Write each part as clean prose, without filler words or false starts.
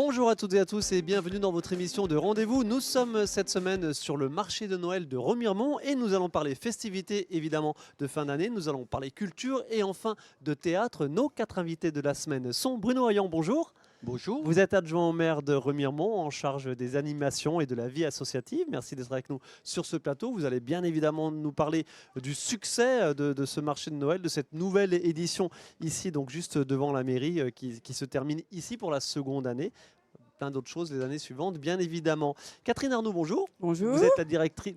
Bonjour à toutes et à tous et bienvenue dans votre émission de rendez-vous. Nous sommes cette semaine sur le marché de Noël de Remiremont et nous allons parler festivités évidemment de fin d'année. Nous allons parler culture et enfin de théâtre. Nos 4 invités de la semaine sont Bruno Hayan, bonjour. Bonjour. Vous êtes adjoint au maire de Remiremont en charge des animations et de la vie associative. Merci d'être avec nous sur ce plateau. Vous allez bien évidemment nous parler du succès de ce marché de Noël, de cette nouvelle édition ici, donc juste devant la mairie qui se termine ici pour la seconde année. Plein d'autres choses les années suivantes, bien évidemment. Catherine Arnoux, bonjour. Bonjour. Vous êtes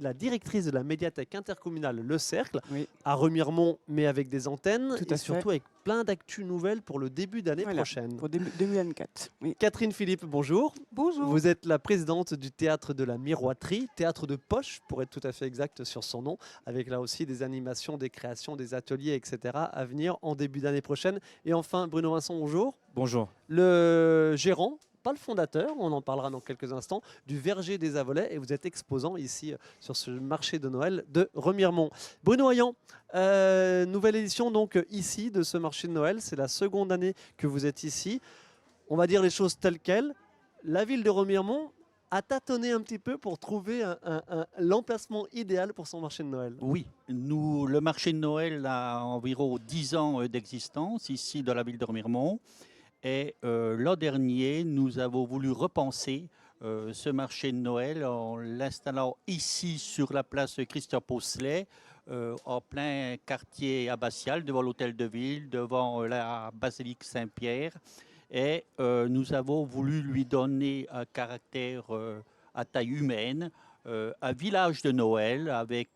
la directrice de la médiathèque intercommunale Le Cercle, Oui. à Remiremont, mais avec des antennes Tout et à surtout avec plein d'actus nouvelles pour le début d'année Voilà, prochaine. pour 2024. Oui. Catherine Philippe, bonjour. Bonjour. Vous êtes la présidente du théâtre de la Miroiterie, théâtre de poche pour être tout à fait exact sur son nom, avec là aussi des animations, des créations, des ateliers, etc. à venir en début d'année prochaine. Et enfin, Bruno Vincent, bonjour. Bonjour. Le gérant, pas le fondateur, on en parlera dans quelques instants, du Verger des Avolets, et vous êtes exposant ici sur ce marché de Noël de Remiremont. Bruno Hayan, nouvelle édition donc ici de ce marché de Noël, c'est la seconde année que vous êtes ici. On va dire les choses telles quelles. La ville de Remiremont a tâtonné un petit peu pour trouver l'emplacement idéal pour son marché de Noël. Oui, le marché de Noël a environ 10 ans d'existence ici dans la ville de Remiremont. Et l'an dernier, nous avons voulu repenser ce marché de Noël en l'installant ici sur la place Christian Poncelet, en plein quartier abbatial, devant l'hôtel de ville, devant la basilique Saint-Pierre. Et nous avons voulu lui donner un caractère à taille humaine, un village de Noël avec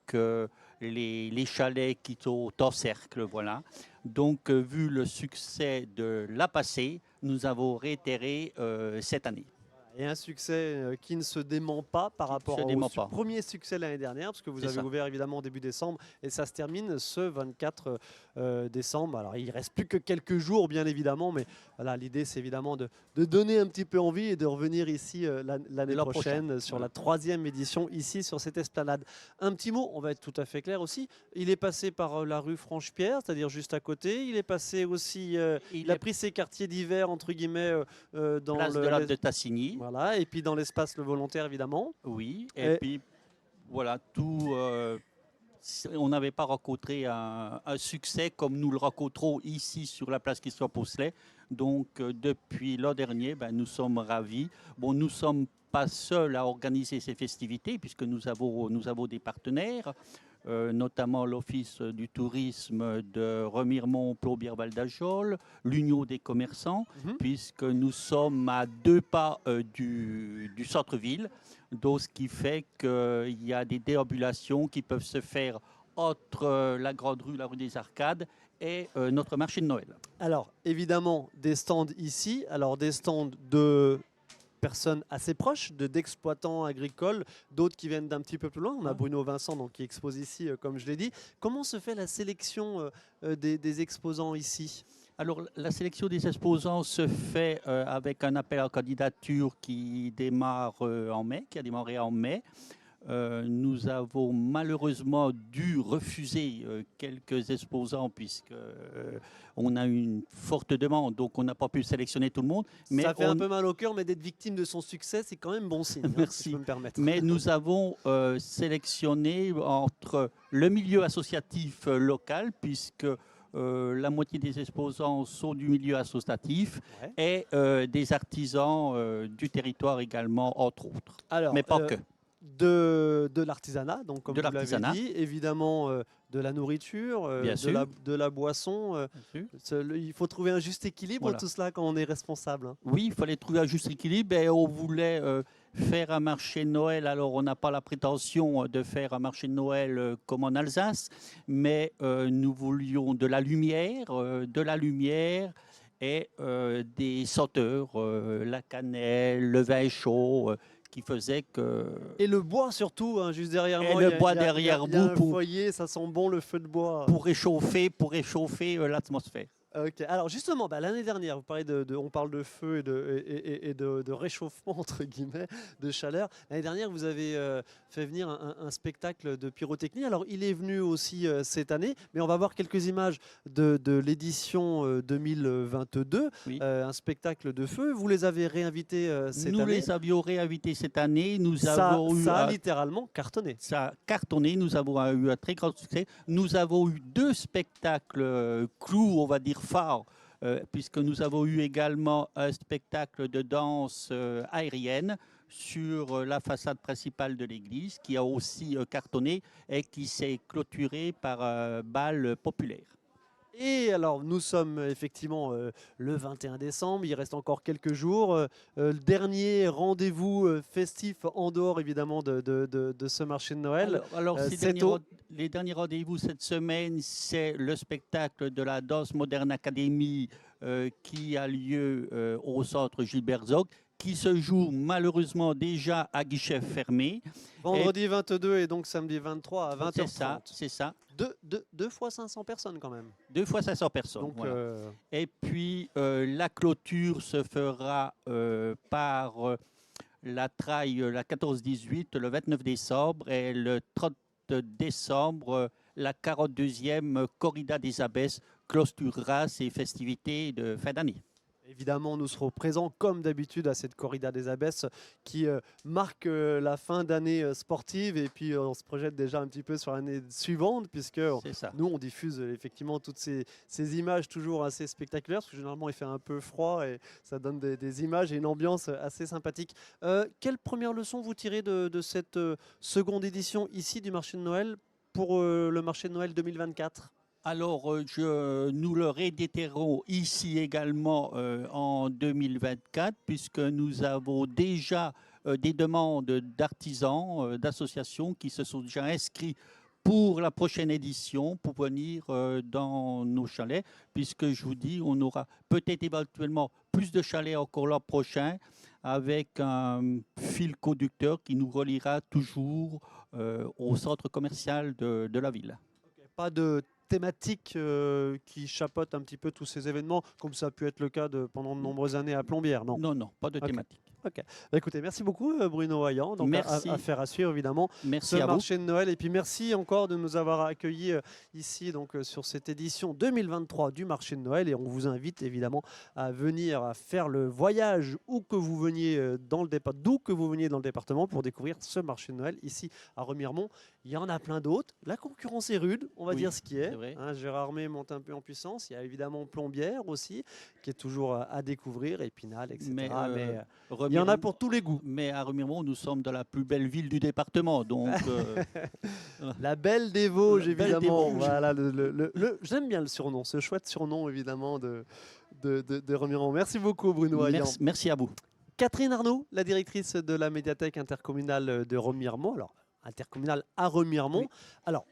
les chalets qui sont en cercle, voilà. Donc, vu le succès de la passée, nous avons réitéré cette année. Et un succès qui ne se dément pas par rapport au premier succès l'année dernière, parce que vous avez ouvert évidemment début décembre et ça se termine ce 24 décembre. Alors il ne reste plus que quelques jours bien évidemment, mais voilà, l'idée c'est évidemment de donner un petit peu envie et de revenir ici l'année prochaine sur la 3e édition ici sur cette esplanade. Un petit mot, on va être tout à fait clair aussi, il est passé par la rue Franche-Pierre, c'est-à-dire juste à côté, il est passé aussi, il a pris ses quartiers d'hiver entre guillemets dans place de l'Arc de Tassigny. Voilà, et puis dans l'espace le volontaire évidemment. Oui, et puis voilà, tout. On n'avait pas rencontré un succès comme nous le rencontrons ici sur la place Christian Poncelet. Donc depuis l'an dernier, nous sommes ravis. Bon, nous ne sommes pas seuls à organiser ces festivités puisque nous avons des partenaires. Notamment l'Office du tourisme de Remiremont, Plombières-Val d'Ajol, l'Union des commerçants, puisque nous sommes à 2 pas du centre-ville, donc ce qui fait qu'il y a des déambulations qui peuvent se faire entre la Grande Rue, la rue des Arcades et notre marché de Noël. Alors, évidemment, des stands ici, alors des stands de personnes assez proches d'exploitants agricoles, d'autres qui viennent d'un petit peu plus loin. On a Bruno Vincent donc, qui expose ici, comme je l'ai dit. Comment se fait la sélection des exposants ici ? Alors, la sélection des exposants se fait avec un appel à candidature qui démarre en mai, qui a démarré en mai. Nous avons malheureusement dû refuser quelques exposants puisque on a une forte demande, donc on n'a pas pu sélectionner tout le monde. Mais ça fait un peu mal au cœur, mais d'être victime de son succès, c'est quand même bon signe. Merci. Si je peux me permettre. Mais nous avons sélectionné entre le milieu associatif local, puisque la moitié des exposants sont du milieu associatif et des artisans du territoire également, entre autres. Alors, mais pas que. De l'artisanat, donc comme de vous l'avez dit, évidemment de la nourriture, de la boisson. Il faut trouver un juste équilibre, tout cela, quand on est responsable. Oui, il fallait trouver un juste équilibre et on voulait faire un marché de Noël. Alors, on n'a pas la prétention de faire un marché de Noël comme en Alsace, mais nous voulions de la lumière et des senteurs, la cannelle, le vin chaud, qui faisait que... Et le bois surtout, hein, juste derrière moi. Et le bois derrière vous. Il y a un foyer, ça sent bon le feu de bois. Pour réchauffer l'atmosphère. Ok. Alors justement, l'année dernière, vous parlez on parle de feu et de réchauffement entre guillemets, de chaleur. L'année dernière, vous avez fait venir un spectacle de pyrotechnie. Alors il est venu aussi cette année, mais on va voir quelques images de l'édition 2022, Oui. un spectacle de feu. Vous les avez réinvités cette année. Nous les avions réinvités cette année. Ça a littéralement cartonné. Ça a cartonné. Nous avons eu un très grand succès. Nous avons eu 2 spectacles clous, on va dire phares, puisque nous avons eu également un spectacle de danse aérienne sur la façade principale de l'église, qui a aussi cartonné et qui s'est clôturé par un bal populaire. Et alors, nous sommes effectivement le 21 décembre, il reste encore quelques jours. Le dernier rendez-vous festif en dehors évidemment de ce marché de Noël. Alors les derniers rendez-vous cette semaine, c'est le spectacle de la Danse Moderne Academy qui a lieu au centre Gilbert Zog, qui se joue malheureusement déjà à guichet fermé. Vendredi 22 et donc samedi 23 à 20h30. C'est ça. Deux fois 500 personnes quand même. 2 fois 500 personnes. Donc, voilà. Et puis la clôture se fera par la trail, la 14-18, le 29 décembre, et le 30 décembre, la 42e corrida des abbesses clôturera ces festivités de fin d'année. Évidemment, nous serons présents comme d'habitude à cette corrida des abbesses qui marque la fin d'année sportive, et puis on se projette déjà un petit peu sur l'année suivante, puisque nous on diffuse effectivement toutes ces images toujours assez spectaculaires, parce que généralement il fait un peu froid et ça donne des images et une ambiance assez sympathique. Quelle première leçon vous tirez de cette seconde édition ici du marché de Noël pour le marché de Noël 2024 ? Alors, nous le réitéterons ici également en 2024, puisque nous avons déjà des demandes d'artisans, d'associations qui se sont déjà inscrits pour la prochaine édition, pour venir dans nos chalets, puisque je vous dis, on aura peut-être éventuellement plus de chalets encore l'an prochain, avec un fil conducteur qui nous reliera toujours au centre commercial de la ville. Okay. Pas de thématique qui chapeaute un petit peu tous ces événements, comme ça a pu être le cas pendant de nombreuses années à Plombières, non? Non, pas de thématique. Ok. Écoutez, merci beaucoup Bruno Vaillant. Donc affaire à suivre évidemment. Merci ce à marché de Noël, et puis merci encore de nous avoir accueillis ici donc sur cette édition 2023 du marché de Noël, et on vous invite évidemment à venir à faire le voyage où que vous veniez d'où que vous veniez dans le département pour découvrir ce marché de Noël ici à Remiremont. Il y en a plein d'autres. La concurrence est rude, on va dire ce qui est. Gérardmer monte un peu en puissance. Il y a évidemment Plombières aussi, qui est toujours à découvrir, Épinal, etc. Mais il y en a pour tous les goûts. Mais à Remiremont, nous sommes dans la plus belle ville du département. Donc, la belle des Vosges, évidemment. Voilà, j'aime bien le surnom, ce chouette surnom, évidemment, de Remiremont. Merci beaucoup, Bruno Vaillant. Merci à vous. Catherine Arnaud, la directrice de la médiathèque intercommunale de Remiremont. Alors, intercommunale à Remiremont. Oui. Alors,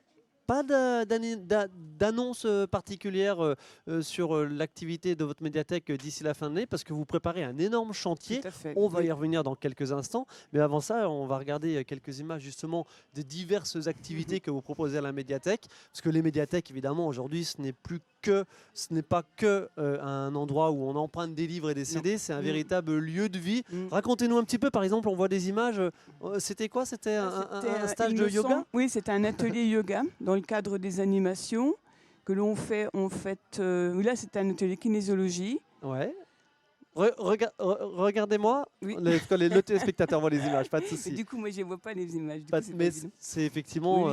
pas d'annonce particulière sur l'activité de votre médiathèque d'ici la fin de l'année, parce que vous préparez un énorme chantier. On va y revenir dans quelques instants. Mais avant ça, on va regarder quelques images justement des diverses activités que vous proposez à la médiathèque. Parce que les médiathèques, évidemment, aujourd'hui, ce n'est pas que un endroit où on emprunte des livres et des CD, c'est un véritable lieu de vie. Racontez-nous un petit peu, par exemple, on voit des images. C'était quoi? C'était un stage de yoga? Oui, c'était un atelier yoga dans le cadre des animations que l'on fait. Là, c'est un atelier kinésiologie. Ouais. Regardez-moi, oui. Le téléspectateur voit les images, pas de souci. Du coup, moi, je ne vois pas les images. Mais c'est effectivement,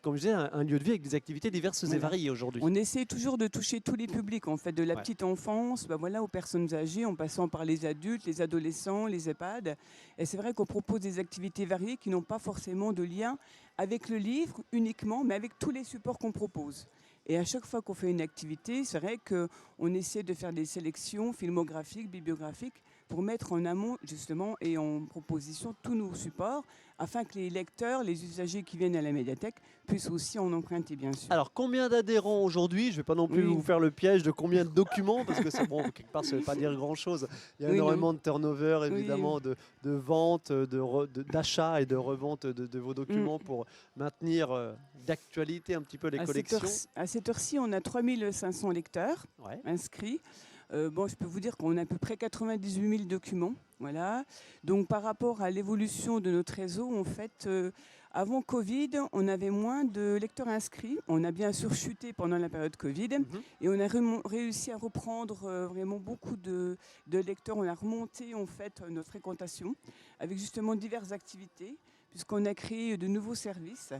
comme je disais, un lieu de vie avec des activités diverses et variées aujourd'hui. On essaie toujours de toucher tous les publics, en fait, de la petite enfance aux personnes âgées, en passant par les adultes, les adolescents, les EHPAD. Et c'est vrai qu'on propose des activités variées qui n'ont pas forcément de lien avec le livre uniquement, mais avec tous les supports qu'on propose. Et à chaque fois qu'on fait une activité, c'est vrai qu'on essaie de faire des sélections filmographiques, bibliographiques, pour mettre en amont justement et en proposition tous nos supports afin que les lecteurs, les usagers qui viennent à la médiathèque puissent aussi en emprunter, bien sûr. Alors, combien d'adhérents aujourd'hui? Je ne vais pas non plus vous faire le piège de combien de documents, parce que c'est bon, quelque part, ça ne veut pas dire grand-chose. Il y a énormément de turnover, évidemment, de vente, d'achat et de revente de vos documents pour maintenir d'actualité un petit peu les collections. À cette heure-ci, on a 3500 lecteurs inscrits. Bon, je peux vous dire qu'on a à peu près 98 000 documents. Voilà. Donc, par rapport à l'évolution de notre réseau, en fait, avant Covid, on avait moins de lecteurs inscrits. On a bien sûr chuté pendant la période Covid et on a réussi à reprendre vraiment beaucoup de lecteurs. On a remonté en fait notre fréquentation avec justement diverses activités puisqu'on a créé de nouveaux services.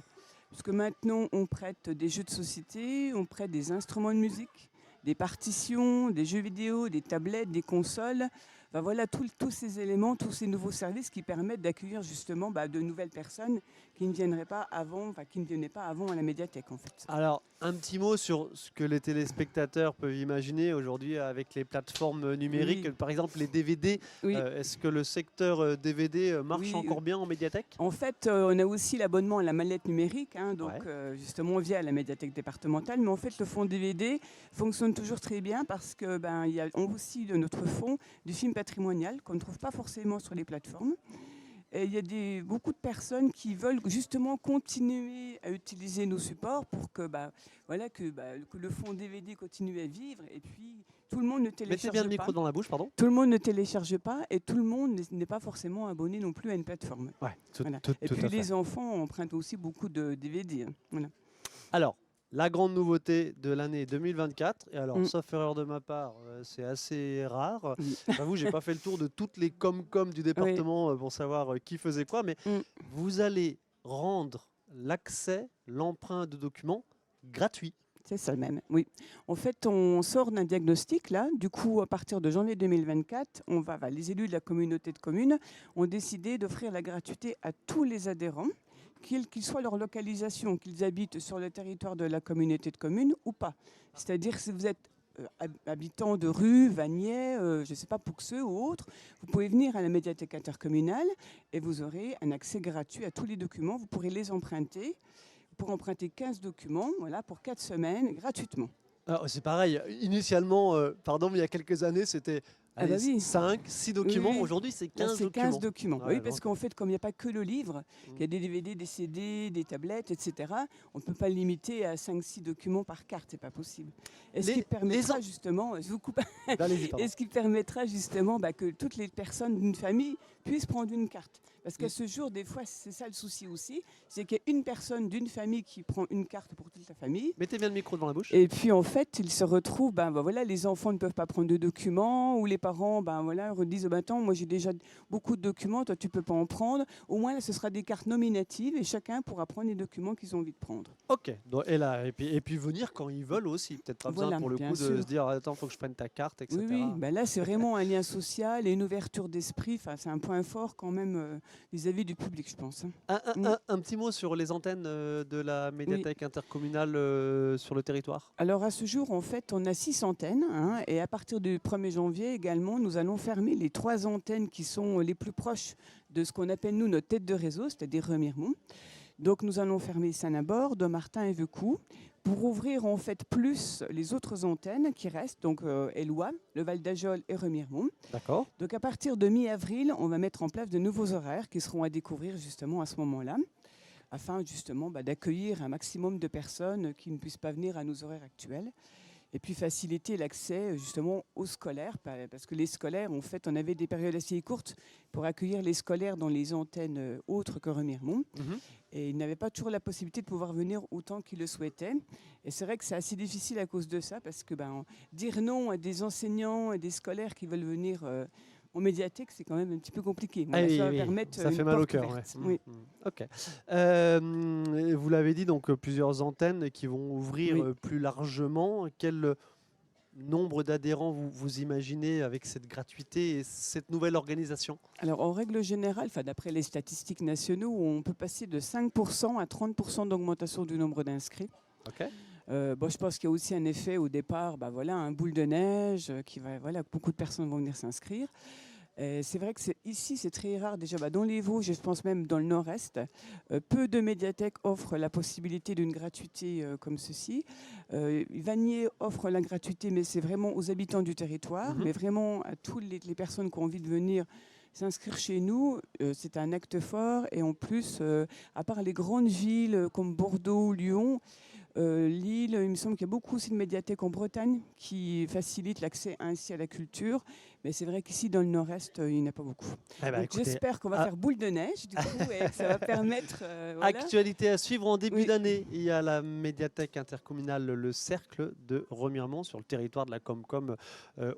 Puisque maintenant, on prête des jeux de société, on prête des instruments de musique, des partitions, des jeux vidéo, des tablettes, des consoles. Ben voilà, tous ces éléments, tous ces nouveaux services qui permettent d'accueillir justement de nouvelles personnes qui ne viendraient pas avant, qui ne venaient pas avant à la médiathèque en fait. Alors, un petit mot sur ce que les téléspectateurs peuvent imaginer aujourd'hui avec les plateformes numériques, par exemple les DVD. Est-ce que le secteur DVD marche encore bien en médiathèque? En fait, on a aussi l'abonnement à la mallette numérique, donc justement via la médiathèque départementale. Mais en fait, le fonds DVD fonctionne toujours très bien parce que il y a aussi de notre fonds du film patrimonial qu'on ne trouve pas forcément sur les plateformes. Et il y a beaucoup de personnes qui veulent justement continuer à utiliser nos supports pour que, que le fonds DVD continue à vivre. Et puis, tout le monde ne télécharge pas. Mettez bien le micro dans la bouche, pardon. Tout le monde ne télécharge pas et tout le monde n'est pas forcément abonné non plus à une plateforme. Et puis, les enfants empruntent aussi beaucoup de DVD. Voilà. Alors, la grande nouveauté de l'année 2024, et alors, sauf erreur de ma part, c'est assez rare. J'avoue, je n'ai pas fait le tour de toutes les com-com du département pour savoir qui faisait quoi, mais vous allez rendre l'accès, l'emprunt de documents gratuit. C'est ça le même, oui. En fait, on sort d'un diagnostic, là. Du coup, à partir de janvier 2024, les élus de la communauté de communes ont décidé d'offrir la gratuité à tous les adhérents, quelle qu'ils soient leur localisation, qu'ils habitent sur le territoire de la communauté de communes ou pas. C'est-à-dire si vous êtes habitant de rue, Vanier, je ne sais pas, Pouxeux ou autre, vous pouvez venir à la médiathèque intercommunale et vous aurez un accès gratuit à tous les documents. Vous pourrez les emprunter. Vous pourrez emprunter 15 documents pour 4 semaines gratuitement. C'est pareil. Initialement, mais il y a quelques années, c'était 5, 6 documents. Aujourd'hui, c'est 15 documents. 15 documents. Oui, parce qu'en fait, comme il n'y a pas que le livre, il y a des DVD, des CD, des tablettes, etc., on ne peut pas le limiter à 5-6 documents par carte. Ce n'est pas possible. Et ce qui permettra justement, je vous coupe, et ce qui permettra justement que toutes les personnes d'une famille puissent prendre une carte. Parce qu'à ce jour, des fois, c'est ça le souci aussi, c'est qu'il y a une personne d'une famille qui prend une carte pour toute la famille. Mettez bien le micro devant la bouche. Et puis, en fait, ils se retrouvent, les enfants ne peuvent pas prendre de documents, ou les parents, redisent, attends, moi j'ai déjà beaucoup de documents, toi tu ne peux pas en prendre. Au moins, là, ce sera des cartes nominatives et chacun pourra prendre les documents qu'ils ont envie de prendre. Ok. Et puis venir quand ils veulent aussi. Peut-être pas besoin pour le coup de se dire, attends, il faut que je prenne ta carte, etc. Oui. Là, c'est vraiment un lien social et une ouverture d'esprit. C'est un point fort quand même vis-à-vis du public, je pense. Un petit mot sur les antennes de la médiathèque intercommunale sur le territoire. Alors à ce jour, en fait, on a 6 antennes et à partir du 1er janvier également, nous allons fermer les 3 antennes qui sont les plus proches de ce qu'on appelle nous notre tête de réseau, c'est-à-dire Remiremont. Donc nous allons fermer Saint-Nabord, Dommartin et Veucou pour ouvrir en fait plus les autres antennes qui restent, donc Éloie, le Val d'Ajol et Remiremont. D'accord. Donc à partir de mi-avril, on va mettre en place de nouveaux horaires qui seront à découvrir justement à ce moment-là, afin justement d'accueillir un maximum de personnes qui ne puissent pas venir à nos horaires actuels. Et puis faciliter l'accès justement aux scolaires, parce que les scolaires, en fait, on avait des périodes assez courtes pour accueillir les scolaires dans les antennes autres que Remiremont. Et ils n'avaient pas toujours la possibilité de pouvoir venir autant qu'ils le souhaitaient. Et c'est vrai que c'est assez difficile à cause de ça, parce que dire non à des enseignants et des scolaires qui veulent venir en médiathèque, c'est quand même un petit peu compliqué. Ça fait mal au cœur. Oui. Ok. Vous l'avez dit, donc plusieurs antennes qui vont ouvrir plus largement. Quel nombre d'adhérents vous imaginez avec cette gratuité et cette nouvelle organisation? Alors, en règle générale, d'après les statistiques nationaux, on peut passer de 5% à 30% d'augmentation du nombre d'inscrits. Ok. Je pense qu'il y a aussi un effet au départ, un boule de neige, beaucoup de personnes vont venir s'inscrire. C'est vrai que ici, c'est très rare. Déjà, dans les Vosges, je pense même dans le nord-est, peu de médiathèques offrent la possibilité d'une gratuité comme ceci. Vanier offre la gratuité, mais c'est vraiment aux habitants du territoire, mais vraiment à toutes les personnes qui ont envie de venir s'inscrire chez nous. C'est un acte fort. Et en plus, à part les grandes villes comme Bordeaux, Lyon, Lille, il me semble qu'il y a beaucoup aussi de médiathèques en Bretagne qui facilitent l'accès ainsi à la culture. Mais c'est vrai qu'ici, dans le nord-est, il n'y en a pas beaucoup. J'espère qu'on va faire boule de neige, du coup, et que ça va permettre... voilà. Actualité à suivre en début d'année. Il y a la médiathèque intercommunale Le Cercle de Remiremont sur le territoire de la Comcom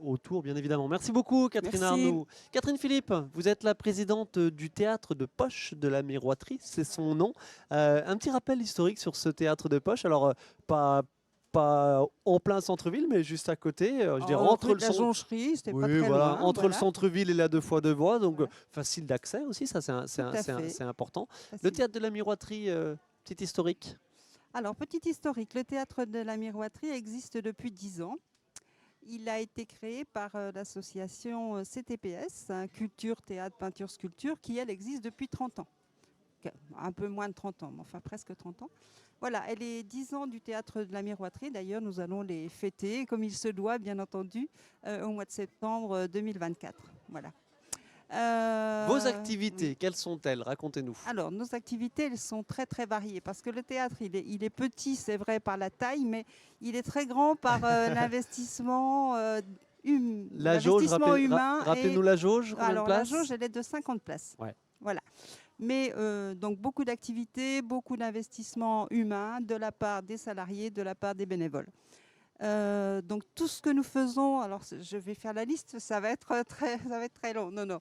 autour, bien évidemment. Merci beaucoup, Catherine Arnaud. Catherine Philippe, vous êtes la présidente du théâtre de poche de la Miroiterie, c'est son nom. Un petit rappel historique sur ce théâtre de poche. Alors, pas en plein centre-ville, mais juste à côté. Je dirais entre la Joncherie, c'était pas très loin. Entre le centre-ville et la 2x2 voies, donc facile d'accès aussi, ça c'est important. Facile. Le théâtre de la Miroiterie, petit historique. Alors, petit historique, le théâtre de la Miroiterie existe depuis 10 ans. Il a été créé par l'association CTPS, Culture, Théâtre, Peinture, Sculpture, qui elle existe depuis 30 ans. Un peu moins de 30 ans, mais enfin presque 30 ans. Voilà, elle est 10 ans du théâtre de la Miroiterie. D'ailleurs, nous allons les fêter, comme il se doit, bien entendu, au mois de septembre 2024. Voilà. Vos activités, quelles sont-elles? Racontez-nous. Alors, nos activités, elles sont très, très variées. Parce que le théâtre, il est petit, c'est vrai, par la taille, mais il est très grand par l'investissement la jauge, humain. Rappelez-nous la jauge. Alors, la jauge, elle est de 50 places. Ouais. Voilà. Mais donc beaucoup d'activités, beaucoup d'investissements humains de la part des salariés, de la part des bénévoles. Donc tout ce que nous faisons, alors je vais faire la liste, ça va être très long. Non.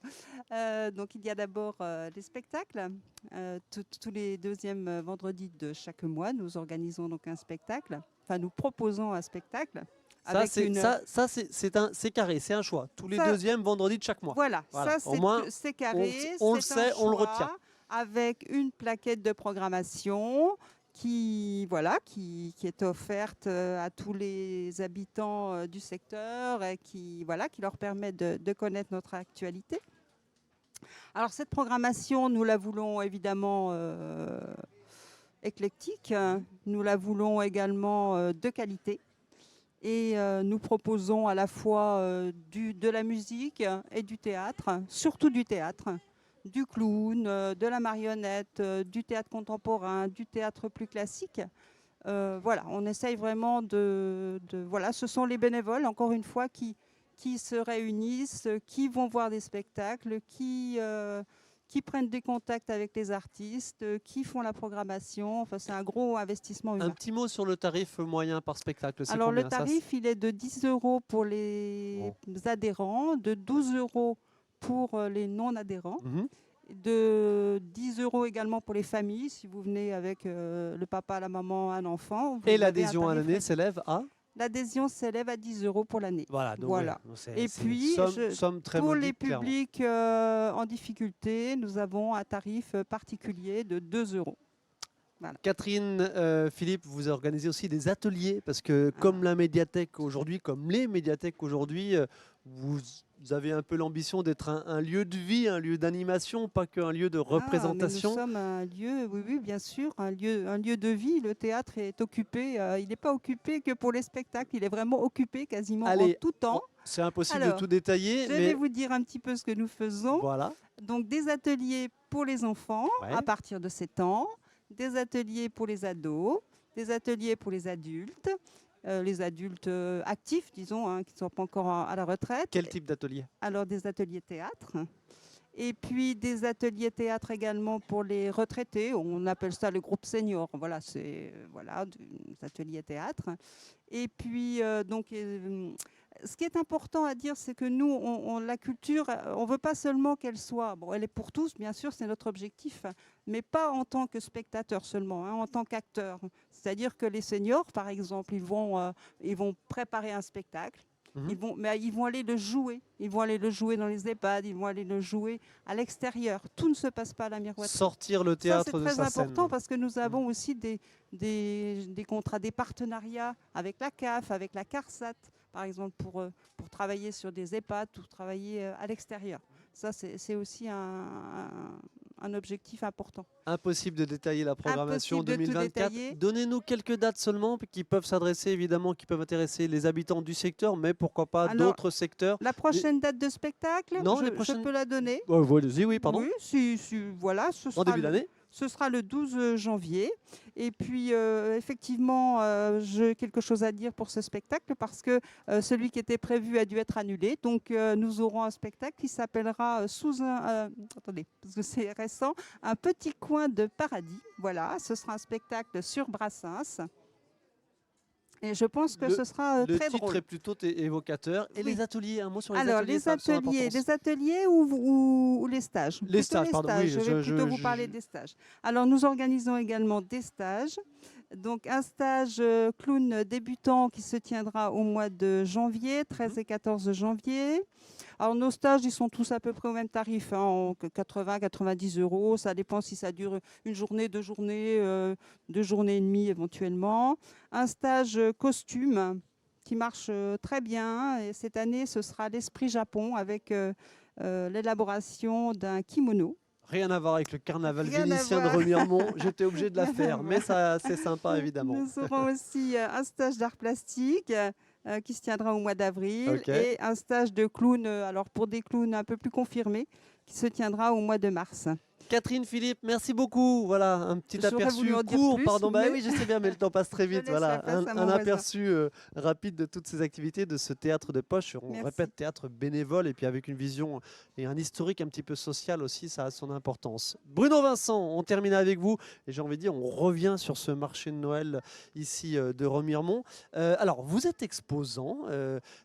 Donc il y a d'abord les spectacles. Tous les deuxièmes vendredis de chaque mois, nous organisons donc un spectacle. Enfin, nous proposons un spectacle. C'est carré, c'est un choix. Tous les deuxièmes vendredis de chaque mois. Voilà. Ça c'est carré. On le sait, on le retient. Avec une plaquette de programmation qui est offerte à tous les habitants du secteur et qui leur permet de connaître notre actualité. Alors cette programmation, nous la voulons évidemment éclectique, nous la voulons également de qualité. Et nous proposons à la fois de la musique et du théâtre, surtout du théâtre, du clown, de la marionnette, du théâtre contemporain, du théâtre plus classique. On essaye vraiment voilà, ce sont les bénévoles, encore une fois, qui se réunissent, qui vont voir des spectacles, qui prennent des contacts avec les artistes, qui font la programmation. Enfin, c'est un gros investissement humain. Un petit mot sur le tarif moyen par spectacle. Alors, le tarif, il est de 10 € pour les adhérents, de 12 € pour les non-adhérents, de 10 € également pour les familles, si vous venez avec le papa, la maman, un enfant. Et l'adhésion à l'année s'élève à L'adhésion s'élève à 10 € pour l'année. Voilà. Et puis, pour les publics en difficulté, nous avons un tarif particulier de 2 €. Voilà. Catherine Philippe, vous organisez aussi des ateliers parce que comme la médiathèque aujourd'hui, comme les médiathèques aujourd'hui, vous avez un peu l'ambition d'être un lieu de vie, un lieu d'animation, pas qu'un lieu de représentation. Nous sommes un lieu, oui, bien sûr, un lieu de vie. Le théâtre est occupé, il n'est pas occupé que pour les spectacles, il est vraiment occupé quasiment en tout temps. C'est impossible de tout détailler. Je vais vous dire un petit peu ce que nous faisons. Voilà. Donc des ateliers pour les enfants à partir de 7 ans, des ateliers pour les ados, des ateliers pour les adultes actifs, disons, qui ne sont pas encore à la retraite. Quel type d'atelier? Alors, des ateliers théâtre. Et puis, des ateliers théâtre également pour les retraités. On appelle ça le groupe senior. Voilà, c'est des ateliers théâtre. Et puis, ce qui est important à dire, c'est que nous, la culture, on ne veut pas seulement qu'elle soit... Bon, elle est pour tous, bien sûr, c'est notre objectif, mais pas en tant que spectateur seulement, en tant qu'acteur. C'est-à-dire que les seniors, par exemple, ils vont préparer un spectacle, ils vont aller le jouer. Ils vont aller le jouer dans les EHPAD, ils vont aller le jouer à l'extérieur. Tout ne se passe pas à la Miroiterie. Sortir le théâtre de sa scène. C'est très important parce que nous avons aussi des contrats, des partenariats avec la CAF, avec la CARSAT, par exemple, pour travailler sur des EHPAD ou travailler à l'extérieur. Ça, c'est aussi un objectif important. Impossible de détailler la programmation Impossible de tout 2024. détailler. Donnez-nous quelques dates seulement qui peuvent s'adresser évidemment, qui peuvent intéresser les habitants du secteur, mais pourquoi pas d'autres secteurs. La prochaine date de spectacle, Non, je peux la donner. Allez-y, oui, pardon. Oui, voilà, En début d'année. Ce sera le 12 janvier. Et puis, effectivement, j'ai quelque chose à dire pour ce spectacle parce que celui qui était prévu a dû être annulé. Donc, nous aurons un spectacle qui s'appellera attendez, parce que c'est récent, Un petit coin de paradis. Voilà, ce sera un spectacle sur Brassens. Et je pense que ce sera très drôle. Le titre est plutôt évocateur. Et les ateliers, un mot sur les ateliers. Alors, les ateliers ou les stages? Les stages, pardon. Oui, je vais plutôt vous parler des stages. Alors, nous organisons également des stages. Donc, un stage clown débutant qui se tiendra au mois de janvier, 13 et 14 janvier. Alors, nos stages, ils sont tous à peu près au même tarif, 80-90 €. Ça dépend si ça dure une journée, 2 journées, 2 journées et demie éventuellement. Un stage costume qui marche très bien. Et cette année, ce sera l'Esprit Japon avec l'élaboration d'un kimono. Rien à voir avec le carnaval vénitien de Remiremont. J'étais obligé de la faire, mais ça, c'est sympa, évidemment. Nous aurons aussi un stage d'art plastique qui se tiendra au mois d'avril et un stage de clown, alors pour des clowns un peu plus confirmés, qui se tiendra au mois de mars. Catherine, Philippe, merci beaucoup. Voilà, un petit aperçu court, pardon. Bah oui, je sais bien, mais le temps passe très vite. Voilà, un aperçu rapide de toutes ces activités, de ce théâtre de poche. On répète, théâtre bénévole et puis avec une vision et un historique un petit peu social aussi, ça a son importance. Bruno Vincent, on termine avec vous et j'ai envie de dire, on revient sur ce marché de Noël ici de Remiremont. Alors, vous êtes exposant.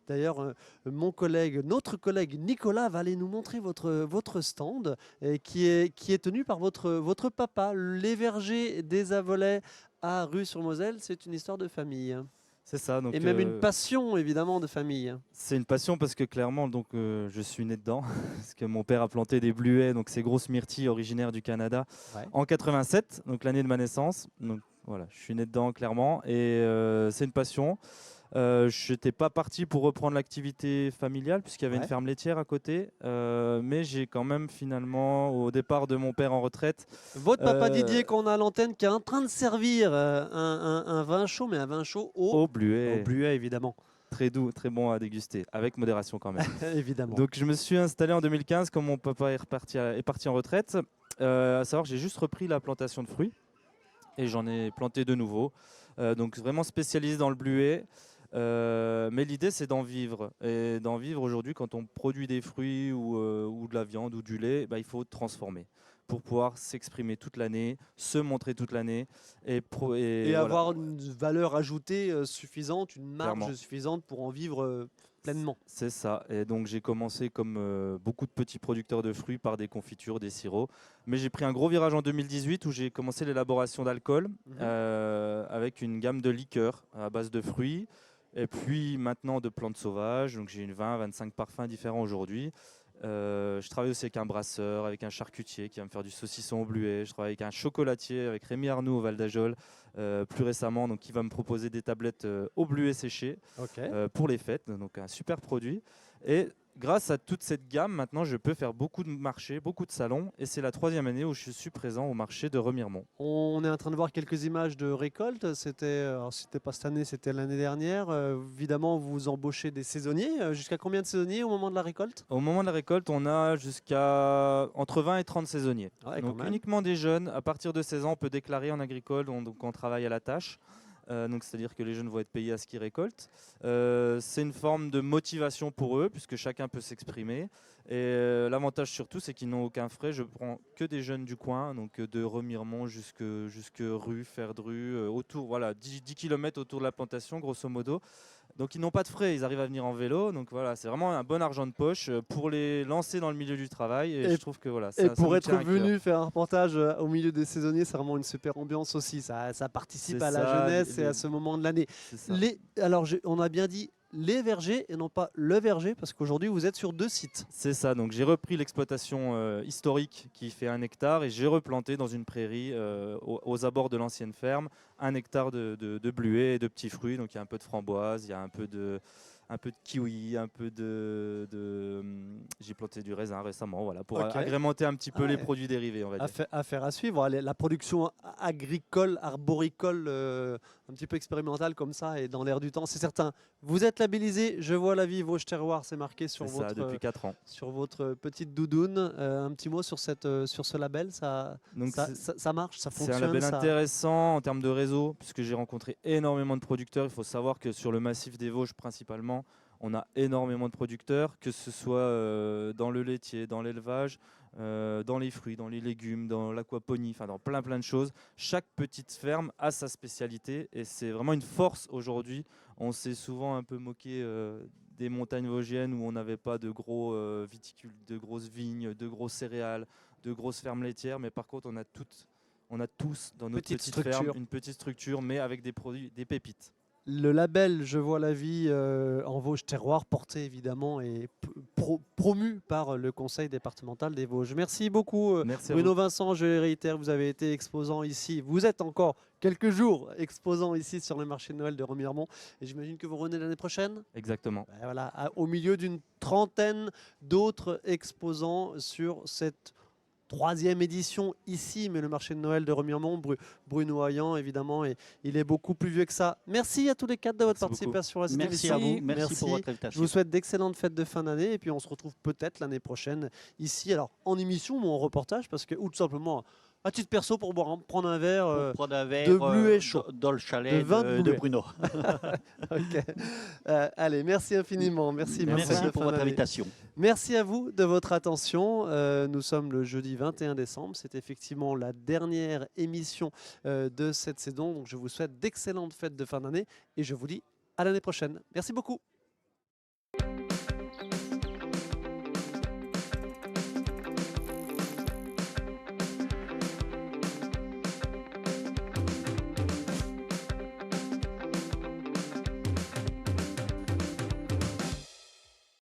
D'ailleurs, notre collègue Nicolas va aller nous montrer votre stand qui est tenu par votre papa, les vergers des Avolets à Rue-sur-Moselle. C'est une histoire de famille. C'est ça. Donc, et même une passion, évidemment, de famille. C'est une passion parce que clairement, je suis né dedans. Parce que mon père a planté des bluets, donc ces grosses myrtilles originaires du Canada, en 87, donc l'année de ma naissance. Donc voilà, je suis né dedans, clairement. Et c'est une passion. Je n'étais pas parti pour reprendre l'activité familiale puisqu'il y avait une ferme laitière à côté, mais j'ai quand même finalement, au départ de mon père en retraite... Votre papa Didier qu'on a à l'antenne qui est en train de servir un vin chaud, mais un vin chaud au bluet. Au bluet, évidemment. Très doux, très bon à déguster, avec modération quand même. Évidemment. Donc je me suis installé en 2015 quand mon papa est parti en retraite. À savoir que j'ai juste repris la plantation de fruits et j'en ai planté de nouveau. Donc vraiment spécialisé dans le bluet. Mais l'idée c'est d'en vivre et d'en vivre aujourd'hui quand on produit des fruits ou de la viande ou du lait, il faut transformer pour pouvoir s'exprimer toute l'année, se montrer toute l'année et voilà. Avoir une valeur ajoutée suffisante, une marge suffisante pour en vivre pleinement. C'est ça, et donc j'ai commencé comme beaucoup de petits producteurs de fruits par des confitures, des sirops, mais j'ai pris un gros virage en 2018 où j'ai commencé l'élaboration d'alcool avec une gamme de liqueurs à base de fruits. Et puis maintenant de plantes sauvages, donc j'ai une 20-25 parfums différents aujourd'hui. Je travaille aussi avec un brasseur, avec un charcutier qui va me faire du saucisson au bluet. Je travaille avec un chocolatier, avec Rémi Arnoux au Val d'Ajol, plus récemment, donc qui va me proposer des tablettes au bluet séché pour les fêtes. Donc un super produit. Et grâce à toute cette gamme, maintenant, je peux faire beaucoup de marchés, beaucoup de salons. Et c'est la 3e année où je suis présent au marché de Remiremont. On est en train de voir quelques images de récolte. C'était pas cette année, c'était l'année dernière. Évidemment, vous embauchez des saisonniers. Jusqu'à combien de saisonniers au moment de la récolte? Au moment de la récolte, on a jusqu'à entre 20 et 30 saisonniers. Donc uniquement des jeunes. À partir de 16 ans, on peut déclarer en agricole. Donc on travaille à la tâche. Donc c'est-à-dire que les jeunes vont être payés à ce qu'ils récoltent. C'est une forme de motivation pour eux, puisque chacun peut s'exprimer. Et l'avantage surtout, c'est qu'ils n'ont aucun frais. Je prends que des jeunes du coin, donc de Remiremont jusque rue, Ferdru, autour, voilà, 10 km autour de la plantation, grosso modo. Donc ils n'ont pas de frais, ils arrivent à venir en vélo. Donc voilà, c'est vraiment un bon argent de poche pour les lancer dans le milieu du travail. Et je trouve que voilà. Et pour être venu faire un reportage au milieu des saisonniers, c'est vraiment une super ambiance aussi. Ça participe à la jeunesse et à ce moment de l'année. Alors on a bien dit les vergers et non pas le verger, parce qu'aujourd'hui vous êtes sur 2 sites. C'est ça, donc j'ai repris l'exploitation historique qui fait 1 hectare et j'ai replanté dans une prairie aux abords de l'ancienne ferme 1 hectare de bluets et de petits fruits. Donc il y a un peu de framboise, il y a un peu un peu de kiwi, un peu j'ai planté du raisin récemment, voilà, pour Ok. agrémenter un petit peu les produits dérivés, on va dire. Affaire à suivre. Allez, la production agricole, arboricole, un petit peu expérimentale comme ça et dans l'air du temps, c'est certain. Vous êtes labellisé, je vois la vie Vosges Terroir, c'est marqué sur C'est ça, depuis 4 ans. sur votre petite doudoune. Un petit mot sur ce label, Donc ça marche, ça fonctionne. C'est un label intéressant en termes de réseau, puisque j'ai rencontré énormément de producteurs. Il faut savoir que sur le massif des Vosges principalement, on a énormément de producteurs, que ce soit dans le laitier, dans l'élevage, dans les fruits, dans les légumes, dans l'aquaponie, enfin dans plein de choses. Chaque petite ferme a sa spécialité et c'est vraiment une force aujourd'hui. On s'est souvent un peu moqué des montagnes vosgiennes où on n'avait pas de gros viticules, de grosses vignes, de grosses céréales, de grosses fermes laitières, mais par contre on a tous dans notre petite ferme une petite structure, mais avec des produits, des pépites. Le label Je vois la vie en Vosges Terroir, porté évidemment et promu par le conseil départemental des Vosges. Merci beaucoup Merci Bruno Vincent, je réitère, vous avez été exposant ici. Vous êtes encore quelques jours exposant ici sur le marché de Noël de Remiremont et j'imagine que vous revenez l'année prochaine. Exactement. Ben voilà, au milieu d'une trentaine d'autres exposants sur cette 3e édition ici, mais le marché de Noël de Remiremont, Bruno Hayan évidemment, et il est beaucoup plus vieux que ça. Merci à tous les 4 de votre participation à cette émission. Merci à vous, merci pour votre invitation. Je vous souhaite d'excellentes fêtes de fin d'année et puis on se retrouve peut-être l'année prochaine ici, alors en émission ou en reportage, parce que ou tout simplement à titre perso pour prendre un verre, de Bluet chaud dans le chalet de Bruno. Okay. Allez, merci infiniment. Merci pour votre invitation. Merci à vous de votre attention. Nous sommes le jeudi 21 décembre. C'est effectivement la dernière émission de cette saison. Donc je vous souhaite d'excellentes fêtes de fin d'année et je vous dis à l'année prochaine. Merci beaucoup.